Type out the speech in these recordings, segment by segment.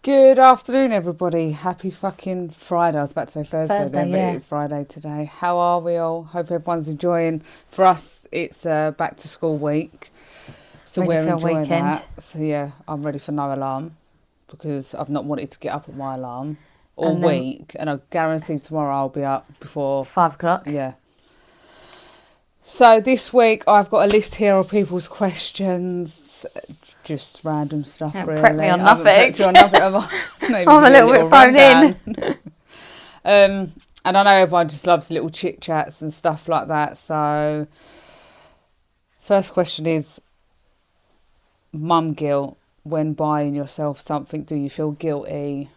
Good afternoon, everybody. Happy fucking Friday. I was about to say Thursday then, but Yeah. it's Friday today. How are we all? Hope everyone's enjoying. For us, it's back to school week, so Ready we're for a enjoying weekend. that. So yeah, I'm ready for no alarm because I've not wanted to get up at my alarm all And then week, and I guarantee tomorrow I'll be up before. 5 o'clock. Yeah. So this week I've got a list here of people's questions, just random stuff Yeah, really. prep me on I haven't nothing. prepped you on nothing. Have I? Maybe I'm give a you little bit thrown rundown. in. And I know everyone just loves little chit chats and stuff like that. So first question is mum guilt when buying yourself something. Do you feel guilty?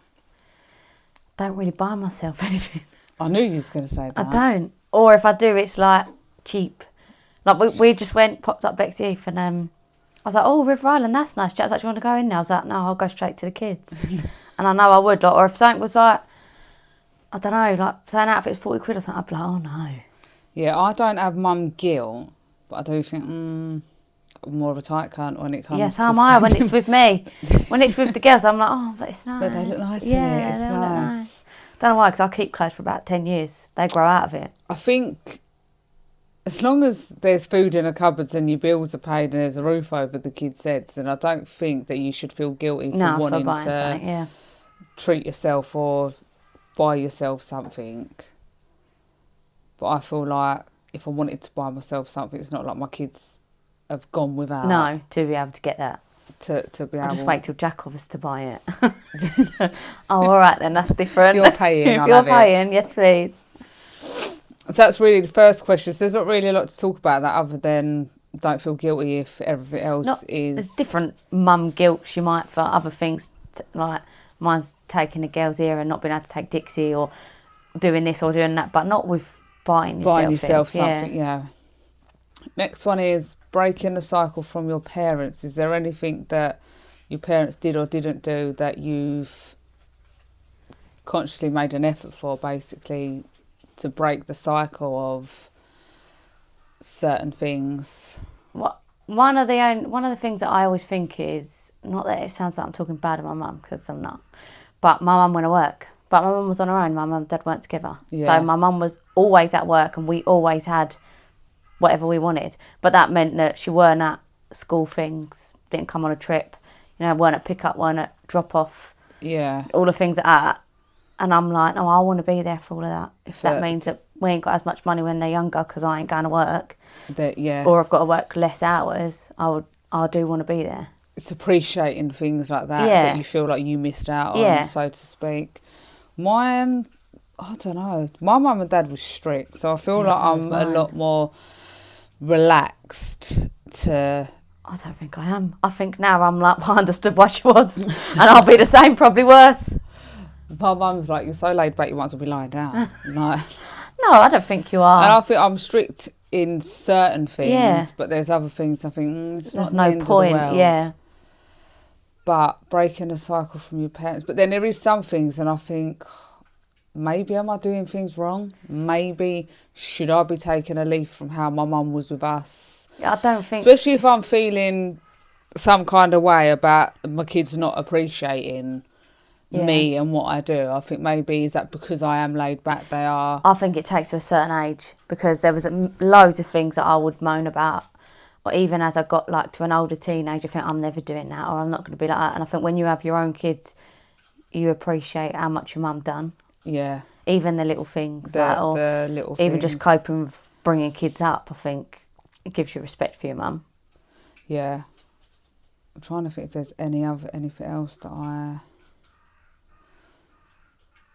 Don't really buy myself anything. I knew you was going to say I that. don't. Or if I do, it's like cheap. Like we just popped up Bexley Heath, and I was like, oh, River Island, that's nice. Jack's like, do you want to go in now? I was like, no, I'll go straight to the kids. And I know I would. Like, or if something was like, I don't know, like say an outfit's 40 quid or something, I'd be like, oh no. Yeah, I don't have mum guilt, but I do think I'm more of a tight cunt when it comes Yes, to am I when spending. it's with me. When it's with the girls, I'm like, oh, but it's nice. But they look nice in Yeah, it. It's they all look nice. Don't know why, because I'll keep clothes for about 10 years. They grow out of it. I think as long as there's food in the cupboards and your bills are paid and there's a roof over the kids' heads, then I don't think that you should feel guilty for No, for wanting buying to something, yeah. treat yourself or buy yourself something. But I feel like if I wanted to buy myself something, it's not like my kids have gone without. No, to be able to get that. To be able. I'll just wait till Jack offers to buy it. Oh, all right then, that's different. If you're paying, If I'll you're have it. paying, yes please. So that's really the first question. So there's not really a lot to talk about that other than don't feel guilty if everything else There's is. different mum guilt she might for other things, like mine's taking the girls here and not being able to take Dixie, or doing this or doing that, but not with buying yourself Something, yeah. Next one is breaking the cycle from your parents. Is there anything that your parents did or didn't do that you've consciously made an effort for, basically, to break the cycle of certain things? One of the things that I always think is, not that it sounds like I'm talking bad of my mum, because I'm not, but my mum went to work. But my mum was on her own. My mum and dad weren't together. Yeah. So my mum was always at work, and we always had whatever we wanted. But that meant that she weren't at school things, didn't come on a trip, weren't at pick up, weren't at drop off, Yeah. all the things like that. And I'm like, no, I want to be there for all of that. If that means that we ain't got as much money when they're younger because I ain't going to work, Yeah. or I've got to work less hours, I do want to be there. It's appreciating things like that Yeah. that you feel like you missed out on, Yeah. so to speak. Mine, I don't know. My mum and dad was strict, so I feel Yeah, like so was I'm a mine. lot more relaxed to. I don't think I am. I think now I'm like, well, I understood why she was. And I'll be the same, probably worse. My mum's like, you're so laid back, you might as well be lying down. Like, No, I don't think you are. and I think I'm strict in certain things, Yeah. but there's other things I think it's There's not the no end point, of the world. yeah. But breaking a cycle from your parents. But then there is some things, and I think maybe am I doing things wrong? Maybe should I be taking a leaf from how my mum was with us? I don't think... Especially if I'm feeling some kind of way about my kids not appreciating me and what I do. I think maybe is that because I am laid back, they are. I think it takes to a certain age, because there was loads of things that I would moan about. Or even as I got like to an older teenager, I think I'm never doing that, or I'm not going to be like that. And I think when you have your own kids, you appreciate how much your mum done. Yeah. Even the little things, The little even things. just coping with bringing kids up. I think it gives you respect for your mum. Yeah. I'm trying to think if there's anything else that I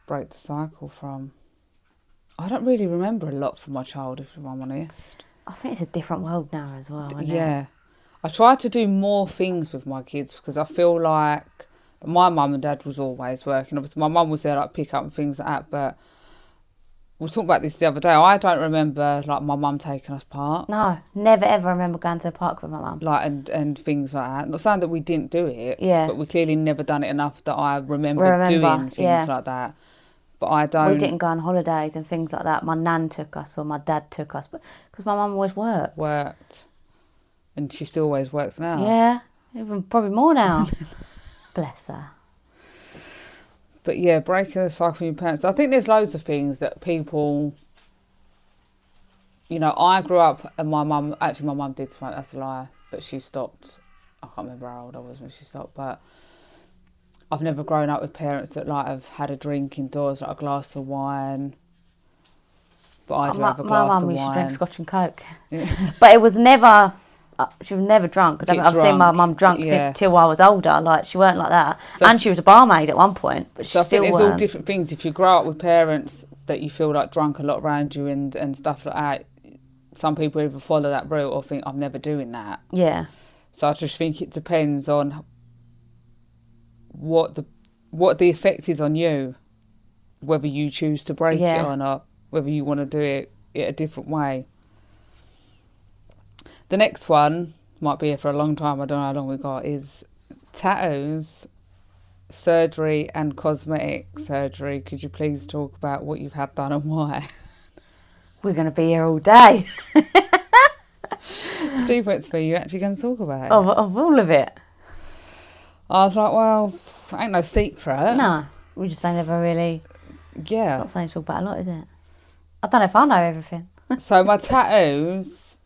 break the cycle from. I don't really remember a lot from my childhood, if I'm honest. I think it's a different world now as well, isn't it? Yeah. I try to do more things with my kids because I feel like my mum and dad was always working. Obviously, my mum was there like pick up and things like that, but we were talking about this the other day. I don't remember like my mum taking us park. No, never ever remember going to the park with my mum. Like and things like that. Not saying that we didn't do it, Yeah. but we clearly never done it enough that I remember doing things like that. But I don't. We didn't go on holidays and things like that. My nan took us, or my dad took us, but because my mum always worked, and she still always works now. Yeah, even probably more now. Bless her. But yeah, breaking the cycle from your parents. I think there's loads of things that people, I grew up and my mum did smoke, that's a lie, but she stopped. I can't remember how old I was when she stopped, but I've never grown up with parents that like have had a drink indoors, like a glass of wine. But I do have a glass of wine. My mum used to drink Scotch and Coke. Yeah. But it was never, she was never drunk. I've seen my mum drunk till I was older. Like, she weren't like that. So, and she was a barmaid at one point. But so I think there's all different things. If you grow up with parents that you feel like drunk a lot around you and stuff like that, some people either follow that route or think, I'm never doing that. Yeah. So I just think it depends on what the effect is on you, whether you choose to break it or not, whether you want to do it a different way. The next one might be here for a long time, I don't know how long we got, is tattoos, surgery and cosmetic surgery. Could you please talk about what you've had done and why? We're going to be here all day. Steve went to me, you actually going to talk about it? Of all of it. I was like, well, ain't no secret. No, we just ain't ever really... Yeah. It's not something to talk about a lot, is it? I don't know if I know everything. So my tattoos,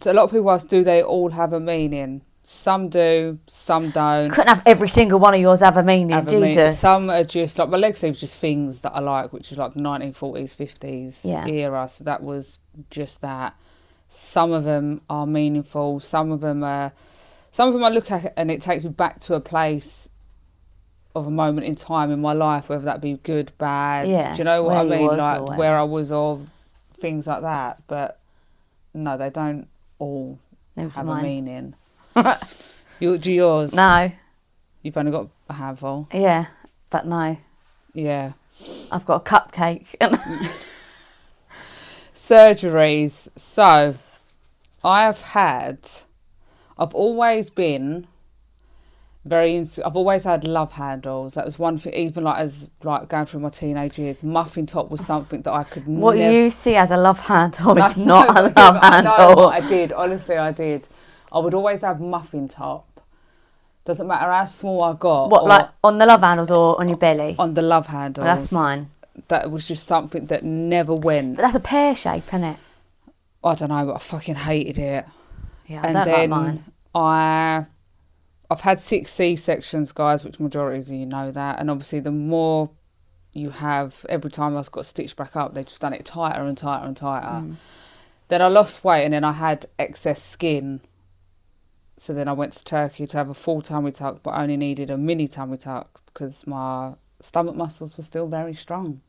a lot of people ask, do they all have a meaning? Some do, some don't. Couldn't have every single one of yours have a meaning, Jesus. Some are just, like my leg sleeves, just things that I like, which is like 1940s, 50s era. So that was just that. Some of them are meaningful. Some of them I look at and it takes me back to a place of a moment in time in my life, whether that be good, bad. Yeah, do you know what I mean? Like where I was, or things like that. But no, they don't all have a meaning. Do yours? No. You've only got a handful. Yeah, but no. Yeah. I've got a cupcake. Surgeries. So, I've always been I've always had love handles. That was one thing, even as going through my teenage years. Muffin top was something that I could What you see as a love handle is not a love handle. No, I did. Honestly, I did. I would always have muffin top. Doesn't matter how small I got. What, like on the love handles or on your belly? On the love handles. Well, that's mine. That was just something that never went. But that's a pear shape, isn't it? I don't know, but I fucking hated it. Yeah, I don't like mine. I've had 6 C-sections, guys, which majority of you know that. And obviously the more you have, every time I've got stitched back up, they've just done it tighter and tighter and tighter. Then I lost weight and then I had excess skin. So then I went to Turkey to have a full tummy tuck, but only needed a mini tummy tuck because my stomach muscles were still very strong.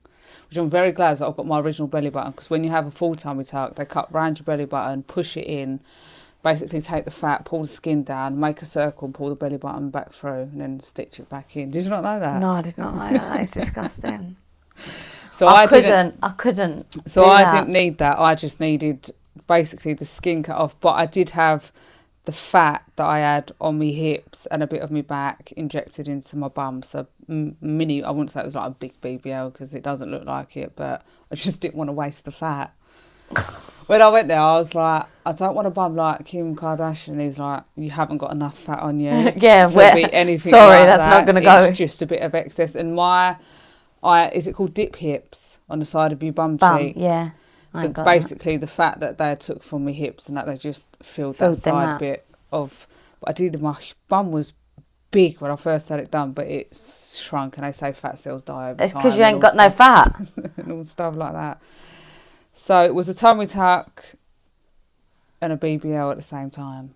Which I'm very glad that I've got my original belly button, because when you have a full tummy tuck, they cut round your belly button, push it in, basically take the fat, pull the skin down, make a circle and pull the belly button back through and then stitch it back in. Did you not know that? No, I did not know that. It's disgusting. So I couldn't. So I didn't need that. I just needed basically the skin cut off. But I did have the fat that I had on my hips and a bit of my back injected into my bum. So mini, I wouldn't say it was like a big BBL because it doesn't look like it, but I just didn't want to waste the fat. When I went there, I was like, I don't want a bum like Kim Kardashian. He's like, you haven't got enough fat on you. Yeah, to be anything sorry, like that's that. not going to go. It's just a bit of excess. And is it called dip hips on the side of your bum cheeks? Yeah. So basically the fat that they took from my hips and that they just filled that side bit of. But my bum was big when I first had it done, but it shrunk, and they say fat cells die over time. It's because you ain't got no fat. And all stuff like that. So it was a tummy tuck and a BBL at the same time.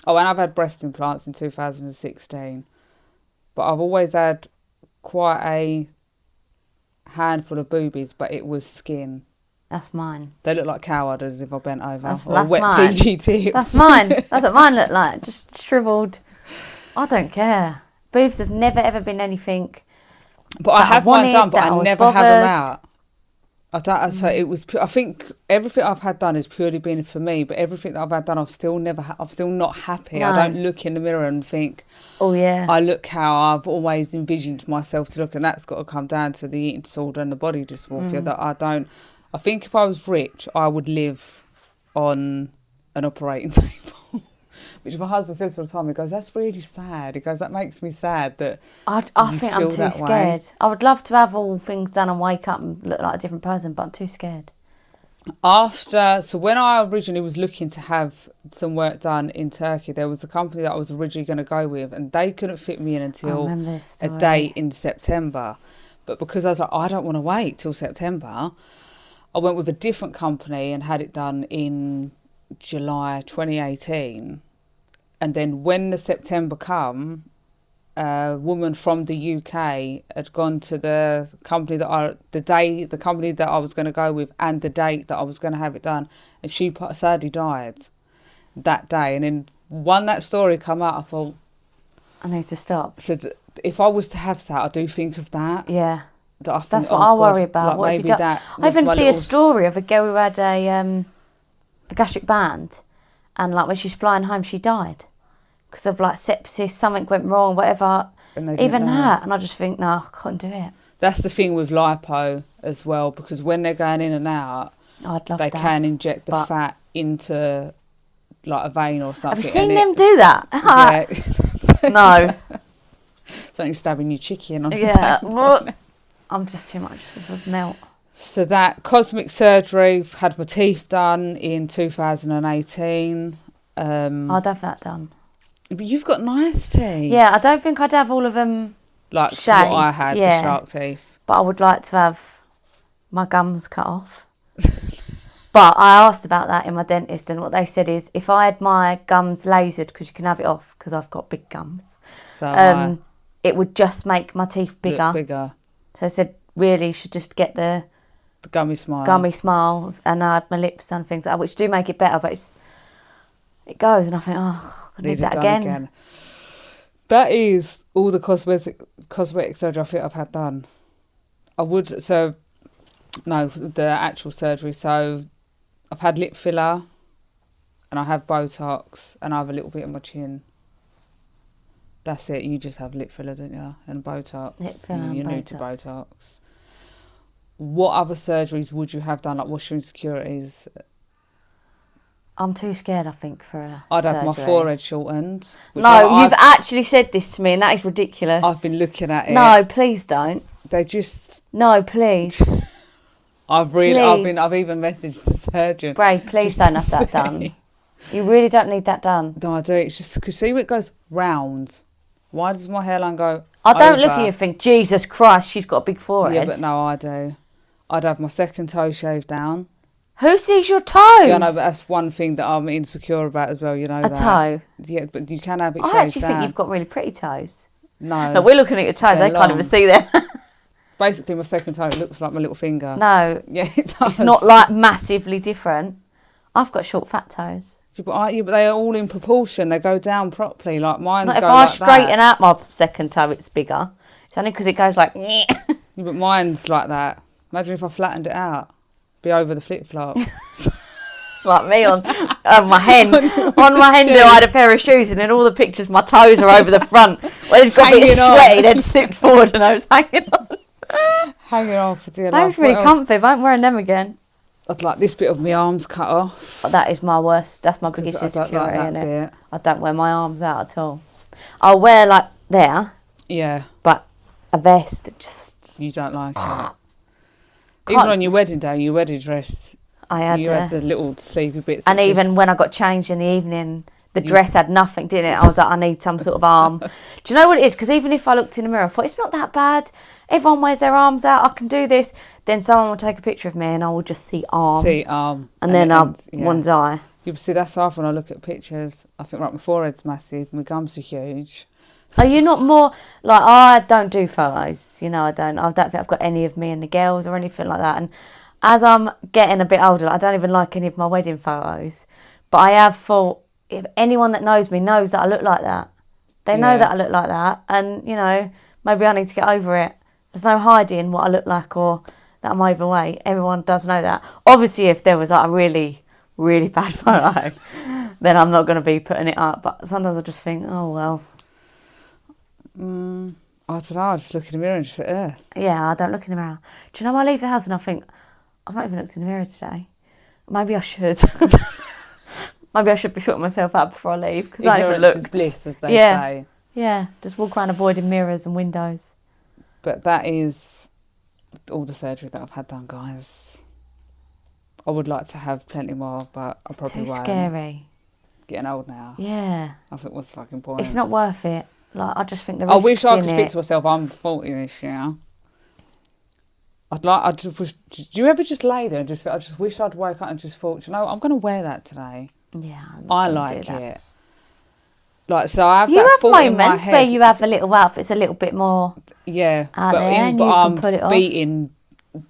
Oh, and I've had breast implants in 2016. But I've always had quite a handful of boobies, but it was skin. That's mine. They look like cow udders if I bent over. That's wet mine. PG tips. That's mine. That's what mine look like. Just shriveled. I don't care. Boobs have never ever been anything. But I have mine done, but I never have them out. So it was. I think everything I've had done has purely been for me. But everything that I've had done, I've still not happy. No. I don't look in the mirror and think, oh yeah, I look how I've always envisioned myself to look, and that's got to come down to the eating disorder and the body dysmorphia. That I don't. I think if I was rich, I would live on an operating table. Which my husband says all the time. He goes, "That's really sad." He goes, "That makes me sad that I you think feel I'm too that way." scared. I would love to have all things done and wake up and look like a different person, but I'm too scared. So when I originally was looking to have some work done in Turkey, there was a company that I was originally going to go with, and they couldn't fit me in I until remember this a story. date in September. But because I was like, I don't want to wait till September, I went with a different company and had it done in July 2018. And then when the September come, a woman from the UK had gone to the company the company that I was going to go with, and the date that I was going to have it done, and she sadly died that day. And then when that story come out, I thought, I need to stop. so if I was to have that, I do think of that. Yeah. That I think, That's what I worry about. Like What if maybe you that. I even was my see a little story of a girl who had a gastric band, and like when she's flying home, she died because of like sepsis. Something went wrong, whatever. And they didn't Even know. that, and I just think, no, I can't do it. That's the thing with lipo as well, because when they're going in and out, I'd love they that. can inject the but- fat into like a vein or something. Have you seen and them do that? Yeah. No. Something stabbing your chicken on the Yeah. table. I'm just too much of a melt. So that cosmetic surgery, had my teeth done in 2018. I'd have that done. But you've got nice teeth. Yeah, I don't think I'd have all of them, Like shaved, what I had, yeah. the shark teeth. but I would like to have my gums cut off. But I asked about that in my dentist, and what they said is if I had my gums lasered, because you can have it off because I've got big gums, So it would just make my teeth bigger. look bigger. So I said, really, you should just get the The gummy smile. gummy smile, and I had my lips done, things like that, which do make it better, but it goes, and I think, oh, I need Need it that done again. That is all the cosmetic surgery I think I've had done. The actual surgery. So I've had lip filler, and I have Botox, and I have a little bit on my chin. That's it. You just have lip filler, don't you? And Botox. Lip filler and You're new to Botox. Botox. What other surgeries would you have done? Like, what's your insecurities? I'm too scared, I think, for a I'd have my surgery. forehead shortened. which No, you've actually said this to me, and that is ridiculous. I've been looking at it. No, please don't. They just. No, please. I've Please. even messaged the surgeon. Bray, please just don't to have that say- done. You really don't need that done. No, I do. It's just because see, it goes round. Why does my hairline go? I don't look over? at you and think, Jesus Christ, she's got a big forehead. Yeah, but no, I do. I'd have my second toe shaved down. Who sees your toes? Yeah, no, but that's one thing that I'm insecure about as well. You know a that. toe. Yeah, but you can have it I shaved actually down. think you've got really pretty toes. No. No, we're looking at your toes. They're They can't even long. see them. Basically, my second toe looks like my little finger. No, Yeah, it does. it's not like massively different. I've got short, fat toes. Yeah, but they are all in proportion. They go down properly. Like mine Not go if I like straighten that. out my second toe, it's bigger. It's only because it goes like. Yeah, but mine's like that. Imagine if I flattened it out. Be over the flip flop. Like me on my hen. On my hen, I had a pair of shoes, and in all the pictures, my toes are over the front. When it got a bit Hanging on. sweaty, they'd slipped forward, and I was hanging on. Hanging off for dear That was life. really What else? comfy. But I ain't wearing them again. I'd like this bit of my arms cut off. But that is my worst. That's my 'Cause biggest I don't like insecurity. that innit? bit. I don't wear my arms out at all. I'll wear like there, Yeah, but a vest just. you don't like it. Can't- Even on your wedding day, your wedding dress, I had you had the little sleepy bits. and that even just- when I got changed in the evening, the dress had nothing, didn't it? I was like, I need some sort of arm. Do you know what it is? Because even if I looked in the mirror, I thought, it's not that bad. Everyone wears their arms out. I can do this. Then someone will take a picture of me and I will just see arm. And then one's eye. You see, that's half when I look at pictures. I think, right, my forehead's massive, my gums are huge. Are you not more like I don't do photos? You know, I don't think I've got any of me and the girls or anything like that. And as I'm getting a bit older, I don't even like any of my wedding photos. But I have thought, if anyone that knows me knows that I look like that, they know Yeah. that I look like that, and you know, maybe I need to get over it. There's no hiding what I look like or that I'm overweight. Everyone does know that. Obviously, if there was like a really, really bad photo, then I'm not going to be putting it up. But sometimes I just think, oh well. I don't know, I just look in the mirror and just think, ugh. Yeah, I don't look in the mirror. Do you know, I leave the house and I think, I've not even looked in the mirror today. Maybe I should. Maybe I should be sorting myself out before I leave because I haven't Ignorance is looked. bliss, as they Yeah. say. Yeah, just walk around avoiding mirrors and windows. But that is all the surgery that I've had done, guys. I would like to have plenty more, but I probably Too won't. scary. Getting old now. Yeah. I think what's the fucking point? It's not worth it. Like, I just think the I risks wish I in could it. think to myself, I'm 40 this year. I just wish, do you ever just lay there and just, I just wish I'd wake up and just thought, you know, I'm going to wear that today. Yeah. I like it. Like, so I have You that have thought in my moments head. where you have a little outfit, it's a little bit more. Yeah, out but, there and but you can I'm put it off. beating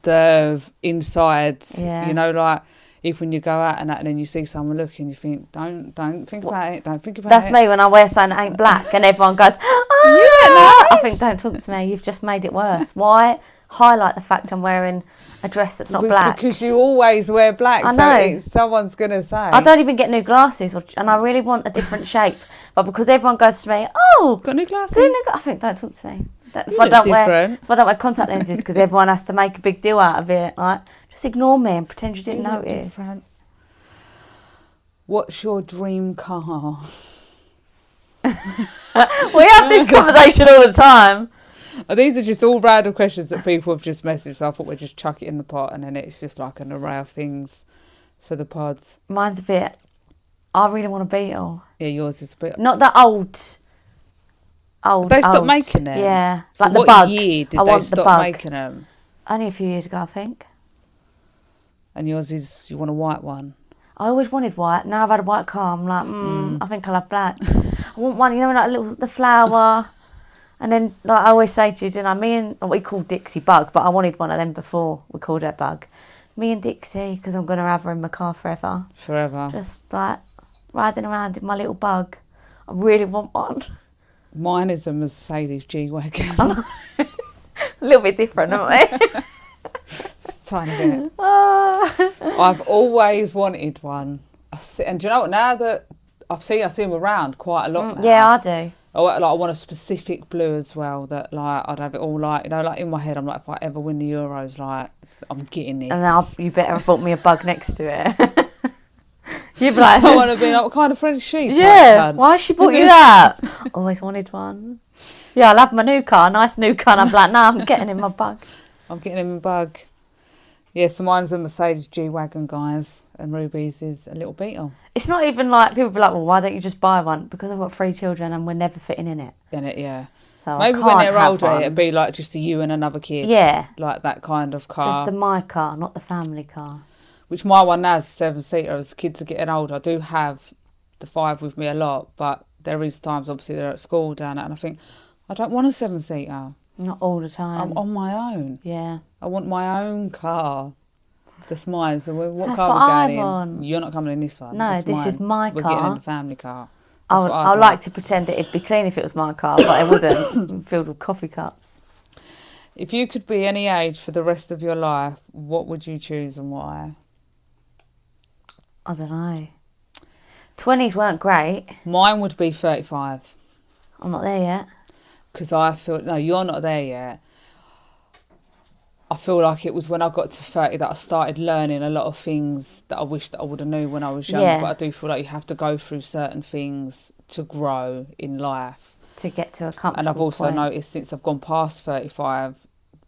the insides. Yeah. You know, like if when you go out and that, and then you see someone looking, you think, don't think about it. Don't think about That's it. me when I wear something that ain't black and everyone goes, ah! I think, don't talk to me. You've just made it worse. Why highlight the fact I'm wearing a dress that's not black? Because you always wear black. I so know. Someone's gonna say. I don't even get new glasses, and I really want a different shape. But because everyone goes to me, oh, Got new glasses. I think, don't talk to me. That's You why I look don't wear. different. That's why I don't wear contact lenses because everyone has to make a big deal out of it. Like, just ignore me and pretend you didn't You look notice. different. What's your dream car? We have this conversation all the time. These are just all random questions that people have just messaged. So I thought we'd just chuck it in the pot, and then it's just like an array of things for the pods. Mine's a bit. I really want a Beetle. Yeah, yours is a bit. Not the old. They stopped old. making them. Yeah, So like the what bug. year did I they want the stop bug. making them? Only a few years ago, I think. And yours is you want a white one. I always wanted white. Now I've had a white car. I'm like, I think I'll have black. I want one, you know, like the flower. And then, like I always say to you, don't I? Me and we call Dixie Bug, but I wanted one of them before we called her Bug. Me and Dixie, because I'm gonna have her in my car forever. Forever. Just like riding around in my little bug. I really want one. Mine is a Mercedes G-Wagon. A little bit different, aren't we? Just a tiny bit. I've always wanted one. And do you know what? Now that I see them around quite a lot now. Yeah, I do. I want a specific blue as well. That like I'd have it all like, you know, like in my head. I'm like, if I ever win the Euros, like I'm getting this. And now you better have bought me a bug next to it. You'd be like, I want to be like, what kind of friend is she? yeah, why has she bought you that? Always wanted one. Yeah, I'll have my new car, nice new car. And I'm like, nah, I'm getting in my bug. I'm getting him a bug. Yeah, so mine's a Mercedes G-Wagon, guys, and Ruby's is a little Beetle. It's not even like, people be like, well, why don't you just buy one? Because I've got 3 children and we're never fitting in it. In it, yeah. So Maybe I when can't they're have older, one. it'd be like just a you and another kid. Yeah. Like that kind of car. Just my car, not the family car. Which my one now is a 7-seater. As kids are getting older, I do have the 5 with me a lot, but there is times, obviously, they're at school down it, and I think, I don't want a 7-seater. Not all the time. I'm on my own. Yeah. I want my own car. That's mine. So what That's car what are we I going in? want. You're not coming in this one. No, It's this is my We're getting car. in the family car. That's what I'd I'd like to pretend that it'd be clean if it was my car, but it wouldn't. Filled with coffee cups. If you could be any age for the rest of your life, what would you choose and why? I don't know. 20s weren't great. Mine would be 35. I'm not there yet. Because I feel... No, you're not there yet. I feel like it was when I got to 30 that I started learning a lot of things that I wish that I would have known when I was younger. Yeah. But I do feel like you have to go through certain things to grow in life. To get to a comfortable And I've also point. noticed since I've gone past 35,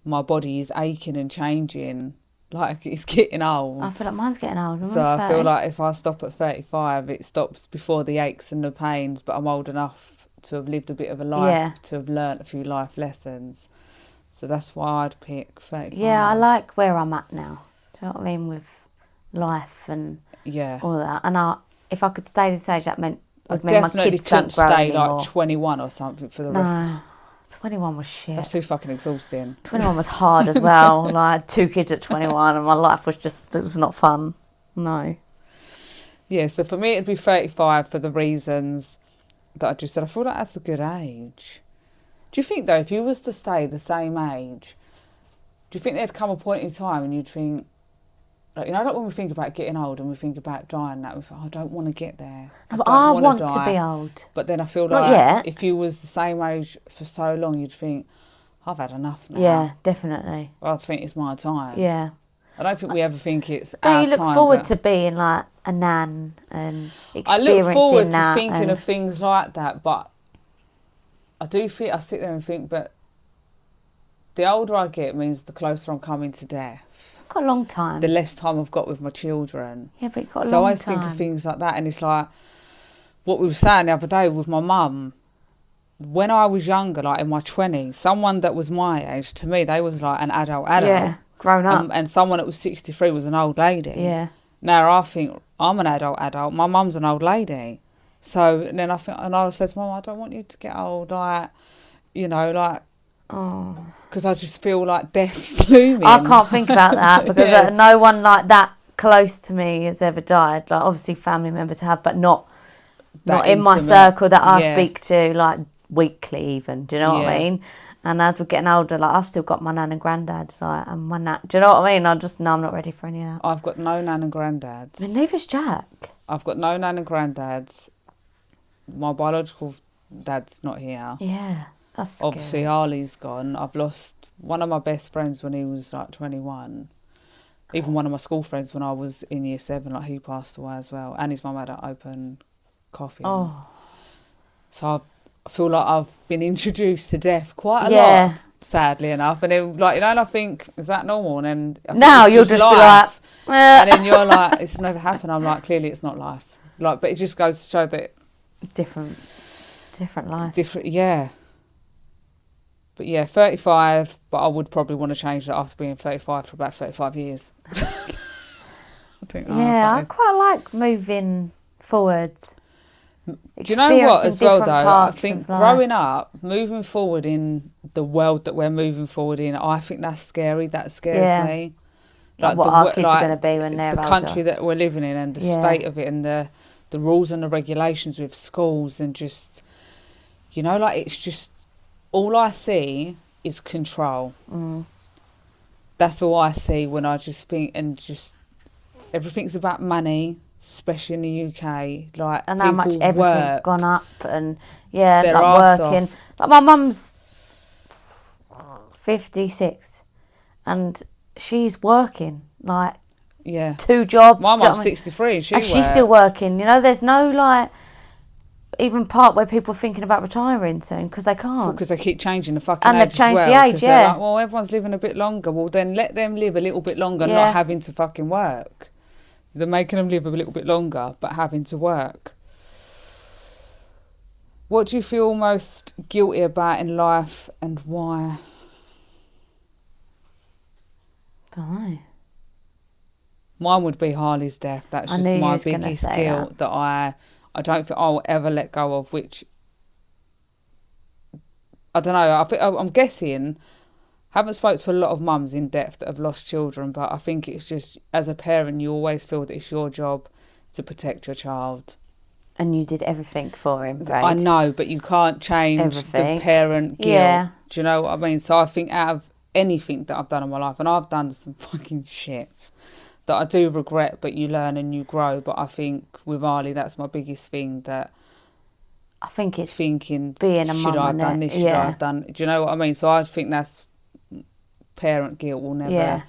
my body is aching and changing. Like, it's getting old. I feel like mine's getting old. So I feel like if I stop at 35, it stops before the aches and the pains, but I'm old enough to have lived a bit of a life, Yeah. to have learnt a few life lessons. So that's why I'd pick 35. Yeah, I like where I'm at now. Do you know what I mean? With life and Yeah. all that. And if I could stay this age, that meant I would mean my definitely kids don't couldn't grow stay anymore. like 21 or something for the rest. No, 21 was shit. That's too fucking exhausting. 21 was hard as well. Like 2 kids at 21, and my life was it was not fun. No. Yeah, so for me it'd be 35 for the reasons that I just said. I feel like that's a good age. Do you think though, if you was to stay the same age, do you think there'd come a point in time and you'd think, like, you know, like when we think about getting old and we think about dying, that we think, I don't want to get there. No, but don't I wanna want die. to be old. But then I feel Not like yet. if you was the same age for so long, you'd think, I've had enough now. Yeah, definitely. I think it's my time. Yeah. I don't think we ever think it's Don't our you look time. forward but to being like a nan and I experiencing look forward to that thinking and- of things like that, but I sit there and think, but the older I get means the closer I'm coming to death. Got a long time. The less time I've got with my children. Yeah, but you've got a So I long always time. think of things like that, and it's like what we were saying the other day with my mum. When I was younger, like in my 20s, someone that was my age, to me, they was like an adult. Yeah, grown up. And someone that was 63 was an old lady. Yeah. Now I think I'm an adult. My mum's an old lady. So then I think, and I said to Mum, I don't want you to get old, like, you know, like, because I just feel like death's looming. I can't think about that because Yeah. no one like that close to me has ever died. Like, obviously family members have, but not in my intimate. circle that I Yeah. speak to, like weekly even. Do you know what I Yeah. mean? And as we're getting older, like I've still got my nan and granddad, like, and my nan. Do you know what I mean? I'm not ready for any of that. I've got no nan and granddads. I mean, neither's Jack. I've got no nan and granddads. My biological dad's not here. Yeah, that's scary. Obviously, Arlie's gone. I've lost one of my best friends when he was like 21. Even one of my school friends when I was in year 7, like he passed away as well. And his mum had an open coffin. Oh, So I feel like I've been introduced to death quite a Yeah. lot, sadly enough. And then, like, you know, and I think, is that normal? And then I think now it's you'll just life. be like, And then you're like, it's never happened. I'm like, clearly it's not life. Like, but it just goes to show that different life. different, yeah. But yeah, 35. But I would probably want to change that after being 35 for about 35 years. I think, Yeah, I fuck quite like moving forwards. it. Do you know what? As well, though, I think growing growing up, moving forward in the world that we're moving forward in, I think that's scary. That scares Yeah. me. Like what our kids are going to be when they're the older. country that we're living in and the Yeah. state of it and the rules and the regulations with schools and just, you know, like it's just, all I see is control. That's all I see when I just think, and just everything's about money, especially in the UK. Like, And how much people everything's work. gone up and, yeah, Their like arse working. off. Like my mum's 56 and she's working, like Yeah. 2 jobs. My do you know mum's what I mean? 63 and And she's still working. You know, there's no, like, even part where people are thinking about retiring soon because they can't. Because they keep changing the fucking And they've age as changed well. the age, 'Cause they're yeah. like, well, everyone's living a bit longer. Well, then let them live a little bit longer, Yeah. not having to fucking work. They're making them live a little bit longer, but having to work. What do you feel most guilty about in life and why? Don't know. Mine would be Harley's death. That's I just knew you my was gonna biggest say guilt that I don't think I'll ever let go of, which I don't know. I'm guessing. Haven't spoke to a lot of mums in depth that have lost children, but I think it's just, as a parent, you always feel that it's your job to protect your child. And you did everything for him, right? I know, but you can't change Everything. the parent guilt. Yeah. Do you know what I mean? So I think out of anything that I've done in my life, and I've done some fucking shit that I do regret, but you learn and you grow. But I think with Ali, that's my biggest thing, that I think it's thinking, being a should mum, I have innit? done this? Should I Yeah. have done? Do you know what I mean? So I think that's parent guilt will never. Yeah.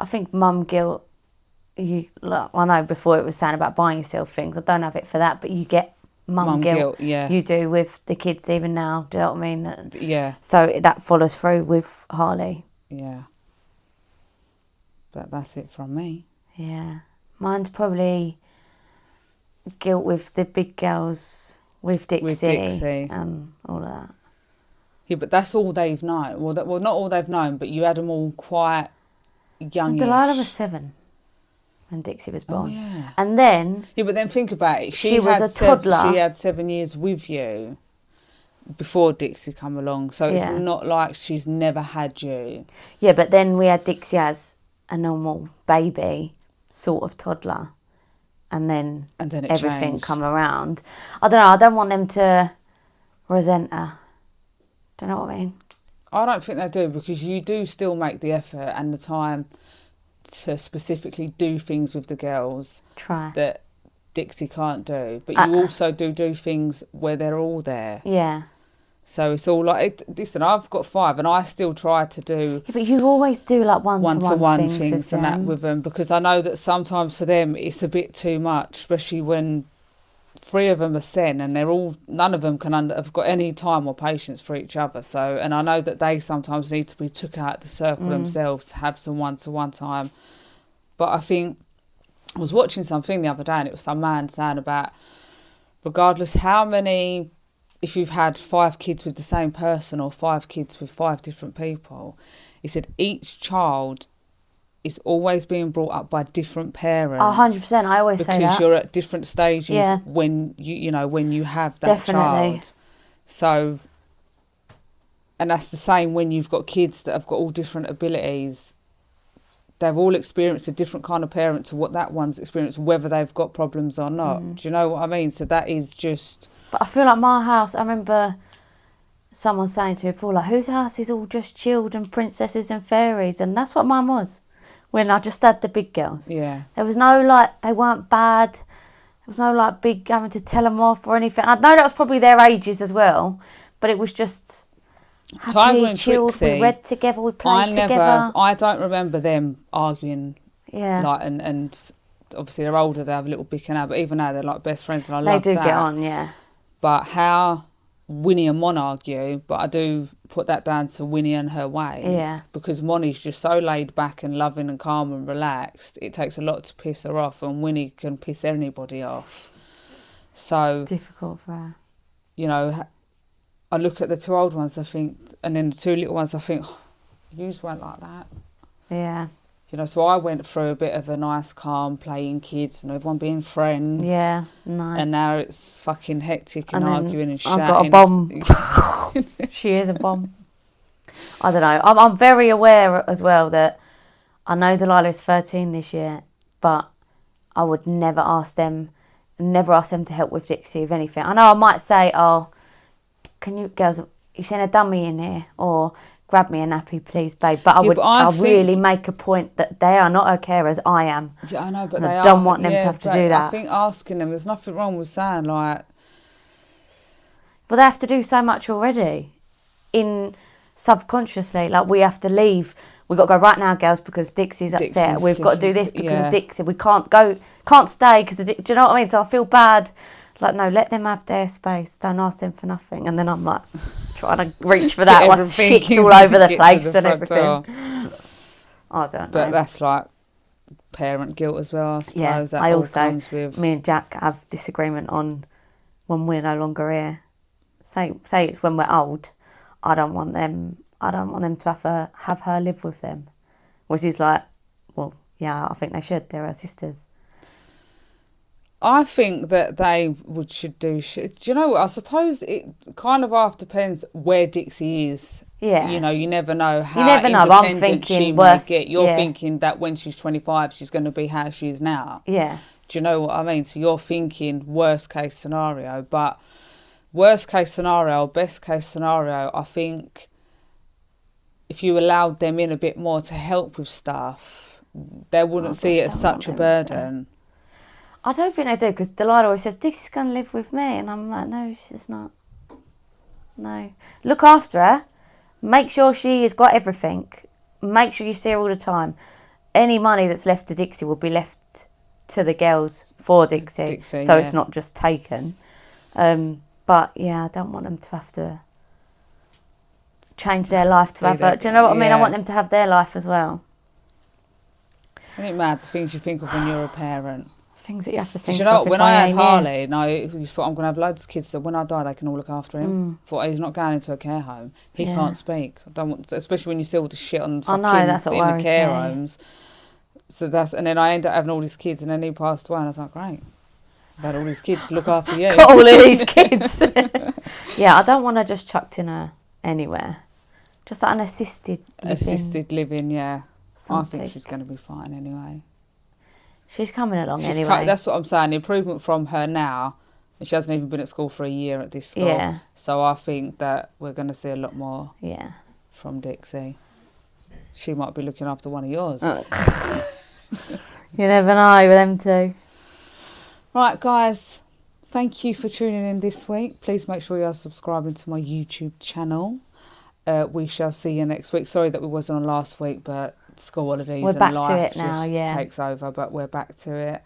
I think mum guilt, look, I know before it was saying about buying yourself things. I don't have it for that, but you get mum guilt. Yeah. You do with the kids even now. Do you know what I mean? Yeah. So that follows through with Harley. Yeah. But that's it from me. Yeah. Mine's probably guilt with the big girls, with Dixie. And all of that. Yeah, but that's all they've known. Well, not all they've known, but you had them all quite young. Delilah was 7 when Dixie was born. Oh, yeah. And then Yeah, but then think about it. She was had a toddler. She had 7 years with you before Dixie come along. So it's Yeah. not like she's never had you. yeah, but then we had Dixie as a normal baby, sort of toddler, and then it everything changed. come around. I don't know. I don't want them to resent her. Do you know what I mean? I don't think they do, because you do still make the effort and the time to specifically do things with the girls Try. that Dixie can't do. But you also do things where they're all there. Yeah. So it's all like, listen, I've got 5 and I still try to do Yeah, but you always do like one-to-one things and that with them, because I know that sometimes for them it's a bit too much, especially when 3 of them are sen and none of them have got any time or patience for each other. So, and I know that they sometimes need to be took out of the circle themselves, have some one-to-one time. But I think I was watching something the other day and it was some man saying about, regardless how many, if you've had 5 kids with the same person or 5 kids with 5 different people, he said each child is always being brought up by different parents. 100%. I always say that. Because you're at different stages Yeah. when when you have that Definitely. child. So, and that's the same when you've got kids that have got all different abilities. They've all experienced a different kind of parent to what that one's experienced, whether they've got problems or not. Do you know what I mean? So that is just... But I feel like my house, I remember someone saying to me before, like, whose house is all just chilled and princesses and fairies? And that's what mine was when I just had the big girls. Yeah. There was no, like, they weren't bad. There was no, like, big having to tell them off or anything. I know that was probably their ages as well, but it was just happy, Tiger and chilled. Trixie, we read together, we played together. I don't remember them arguing. Yeah. Like, and obviously they're older, they have a little bicker now, but even now they're like best friends and I love that. They do get on, yeah. But how Winnie and Mon argue, but I do put that down to Winnie and her ways. Yeah. Because Moni's just so laid back and loving and calm and relaxed. It takes a lot to piss her off, and Winnie can piss anybody off. So... difficult for her. You know, I look at the 2 old ones, I think, and then the 2 little ones, I think, oh, yous weren't like that. Yeah. You know, so I went through a bit of a nice, calm, playing kids and everyone being friends. Yeah, nice. And now it's fucking hectic and then arguing and shouting. I've got a bomb. She is a bomb. I don't know. I'm very aware as well that I know Delilah is 13 this year, but I would never ask them to help with Dixie with anything. I know I might say, oh, can you girls, you seen a dummy in here? Or grab me a nappy, please, babe. But I really make a point that they are not her carers, I am. Yeah, I know, but I don't want them to have to do that. I think asking them, there's nothing wrong with saying, like... But they have to do so much already. Subconsciously. Like, we have to leave. We've got to go right now, girls, because Dixie's upset. We've got to do this because of Dixie. We can't stay because of do you know what I mean? So I feel bad. Like, no, let them have their space. Don't ask them for nothing. And then I'm like... trying to reach for that, like shit's all over the place and everything. I don't know. But that's like parent guilt as well, I suppose. Yeah, that I all also, comes with... me and Jack have disagreement on when we're no longer here. Say it's when we're old. I don't want them to have her live with them, which is like, well, yeah, I think they should. They're her sisters. I think that they should do shit. Do you know what? I suppose it kind of half depends where Dixie is. Yeah. You know, you never know how independent she might get. You're thinking that when she's 25, she's going to be how she is now. Yeah. Do you know what I mean? So you're thinking worst case scenario. But worst case scenario, best case scenario, I think if you allowed them in a bit more to help with stuff, they wouldn't see it as such a burden. I don't think they do, because Delilah always says, Dixie's going to live with me. And I'm like, no, she's not. No. Look after her. Make sure she has got everything. Make sure you see her all the time. Any money that's left to Dixie will be left to the girls for Dixie. So it's not just taken. But, yeah, I don't want them to have to change their life to have her. Do you know what I mean? I want them to have their life as well. Isn't it mad, the things you think of when you're a parent? Things that you have to think of. You know, when I had Harley, you thought, I'm going to have loads of kids that when I die, they can all look after him. Thought, he's not going into a care home. He can't speak. I don't want, especially when you see all the shit on fucking in the care homes. So and then I ended up having all these kids, and then he passed away, and I was like, great. I've had all these kids to look after you. Got all of these kids. Yeah, I don't want her just chucked in anywhere. Just like an assisted living. Assisted living, yeah. Something. I think she's going to be fine anyway. She's coming along anyway. That's what I'm saying. The improvement from her now, and she hasn't even been at school for a year at this school. Yeah. So I think that we're going to see a lot more from Dixie. She might be looking after one of yours. You never know with them two. Right, guys. Thank you for tuning in this week. Please make sure you are subscribing to my YouTube channel. We shall see you next week. Sorry that we wasn't on last week, but school holidays We're and back to life it now, just yeah. takes over, but we're back to it.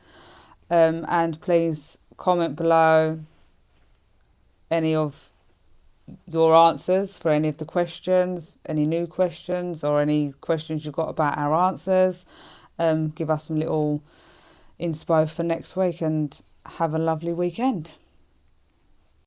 And please comment below any of your answers for any of the questions, any new questions or any questions you've got about our answers. Give us some little inspo for next week and have a lovely weekend.